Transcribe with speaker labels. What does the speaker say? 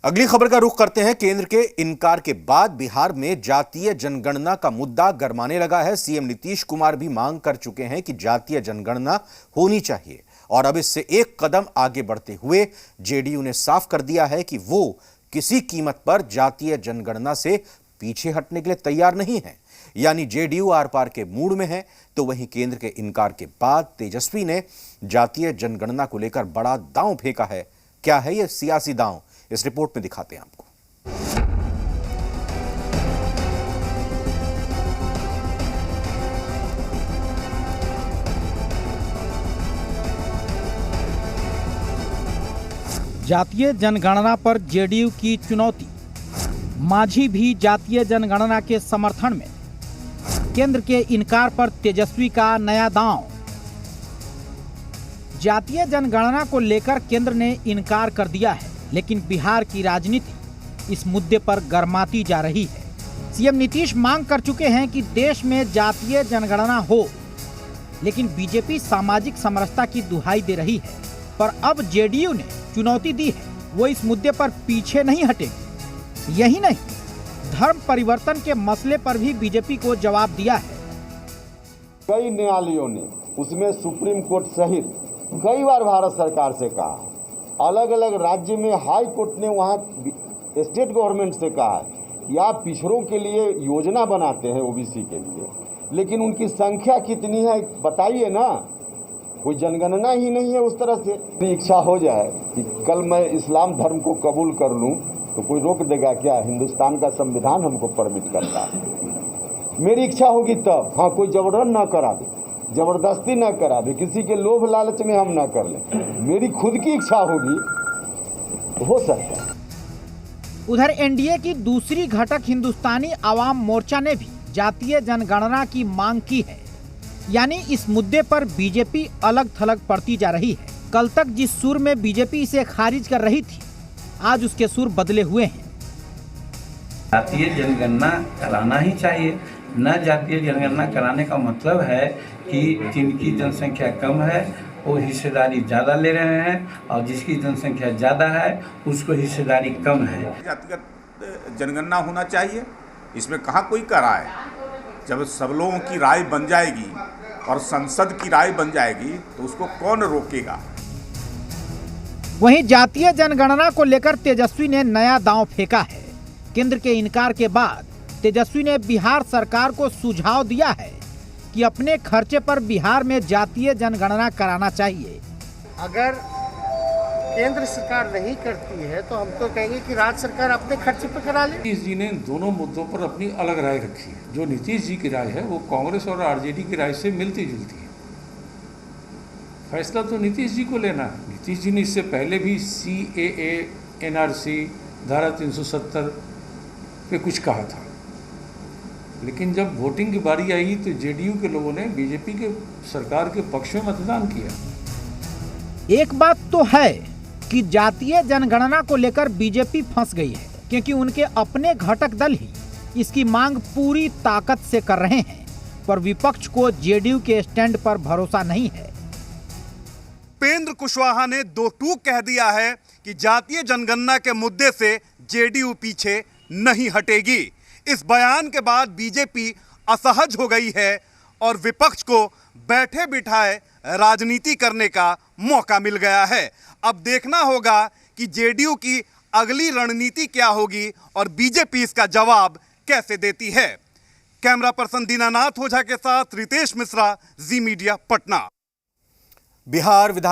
Speaker 1: अगली खबर का रुख करते हैं। केंद्र के इनकार के बाद बिहार में जातीय जनगणना का मुद्दा गरमाने लगा है। सीएम नीतीश कुमार भी मांग कर चुके हैं कि जातीय जनगणना होनी चाहिए और अब इससे एक कदम आगे बढ़ते हुए जेडीयू ने साफ कर दिया है कि वो किसी कीमत पर जातीय जनगणना से पीछे हटने के लिए तैयार नहीं है। यानी जेडीयू आर पार के मूड में है। तो वहीं केंद्र के इनकार के बाद तेजस्वी ने जातीय जनगणना को लेकर बड़ा दांव फेंका है। क्या है यह सियासी दांव, इस रिपोर्ट में दिखाते हैं आपको।
Speaker 2: जातीय जनगणना पर जेडीयू की चुनौती। मांझी भी जातीय जनगणना के समर्थन में। केंद्र के इनकार पर तेजस्वी का नया दांव। जातीय जनगणना को लेकर केंद्र ने इनकार कर दिया है, लेकिन बिहार की राजनीति इस मुद्दे पर गरमाती जा रही है। सीएम नीतीश मांग कर चुके हैं कि देश में जातीय जनगणना हो, लेकिन बीजेपी सामाजिक समरसता की दुहाई दे रही है। पर अब जेडीयू ने चुनौती दी है, वो इस मुद्दे पर पीछे नहीं हटेगी। यही नहीं, धर्म परिवर्तन के मसले पर भी बीजेपी को जवाब दिया है।
Speaker 3: कई न्यायालयों ने, उसमें सुप्रीम कोर्ट सहित कई बार भारत सरकार से कहा, अलग अलग राज्य में हाई कोर्ट ने वहाँ स्टेट गवर्नमेंट से कहा कि आप पिछड़ों के लिए योजना बनाते हैं ओबीसी के लिए, लेकिन उनकी संख्या कितनी है बताइए ना। कोई जनगणना ही नहीं है उस तरह से। मेरी इच्छा हो जाए कि कल मैं इस्लाम धर्म को कबूल कर लूं तो कोई रोक देगा क्या? हिंदुस्तान का संविधान हमको परमिट करता है। मेरी इच्छा होगी तब। हाँ, कोई जबरन ना करा दे, जबरदस्ती ना करा दे, किसी के लोभ लालच में हम ना कर लें। मेरी खुद की इच्छा होगी तो हो सकता है।
Speaker 2: उधर एनडीए की दूसरी घटक हिंदुस्तानी आवाम मोर्चा ने भी जातीय जनगणना की मांग की है। यानी इस मुद्दे पर बीजेपी अलग थलग पड़ती जा रही है। कल तक जिस सुर में बीजेपी इसे खारिज कर रही थी, आज उसके सुर बदले हुए हैं।
Speaker 4: जातीय जनगणना कराना ही चाहिए। न जातीय जनगणना कराने का मतलब है कि जिनकी जनसंख्या कम है वो हिस्सेदारी ज़्यादा ले रहे हैं और जिसकी जनसंख्या ज़्यादा है उसको हिस्सेदारी कम है।
Speaker 5: जातिगत जनगणना होना चाहिए, इसमें कहाँ कोई कराए। जब सब लोगों की राय बन जाएगी और संसद की राय बन जाएगी तो उसको कौन रोकेगा।
Speaker 2: वहीं जातीय जनगणना को लेकर तेजस्वी ने नया दांव फेंका है। केंद्र के इनकार के बाद तेजस्वी ने बिहार सरकार को सुझाव दिया है कि अपने खर्चे पर बिहार में जातीय जनगणना कराना चाहिए।
Speaker 6: अगर केंद्र सरकार नहीं करती है तो हम तो कहेंगे कि राज्य सरकार अपने खर्चे पर करा ले।
Speaker 7: नीतीश जी ने दोनों मुद्दों पर अपनी अलग राय रखी है। जो नीतीश जी की राय है वो कांग्रेस और आरजेडी की राय से मिलती जुलती है। फैसला तो नीतीश जी को लेना है। नीतीश जी ने इससे पहले भी CAA, NRC, धारा 370 पे कुछ कहा था, लेकिन जब वोटिंग की बारी आई तो जेडीयू के लोगों ने बीजेपी के सरकार के पक्ष में मतदान किया।
Speaker 2: एक बात तो है कि जातीय जनगणना को लेकर बीजेपी फंस गई है, क्योंकि उनके अपने घटक दल ही इसकी मांग पूरी ताकत से कर रहे हैं। पर विपक्ष को जेडीयू के स्टैंड पर भरोसा नहीं है।
Speaker 8: उपेंद्र कुशवाहा ने दो टूक कह दिया है कि जातीय जनगणना के मुद्दे से जेडीयू पीछे नहीं हटेगी। इस बयान के बाद बीजेपी असहज हो गई है और विपक्ष को बैठे बिठाए राजनीति करने का मौका मिल गया है। अब देखना होगा कि जेडीयू की अगली रणनीति क्या होगी और बीजेपी इसका जवाब कैसे देती है। कैमरा पर्सन दीनानाथ ओझा के साथ रितेश मिश्रा, जी मीडिया, पटना।
Speaker 1: बिहार विधान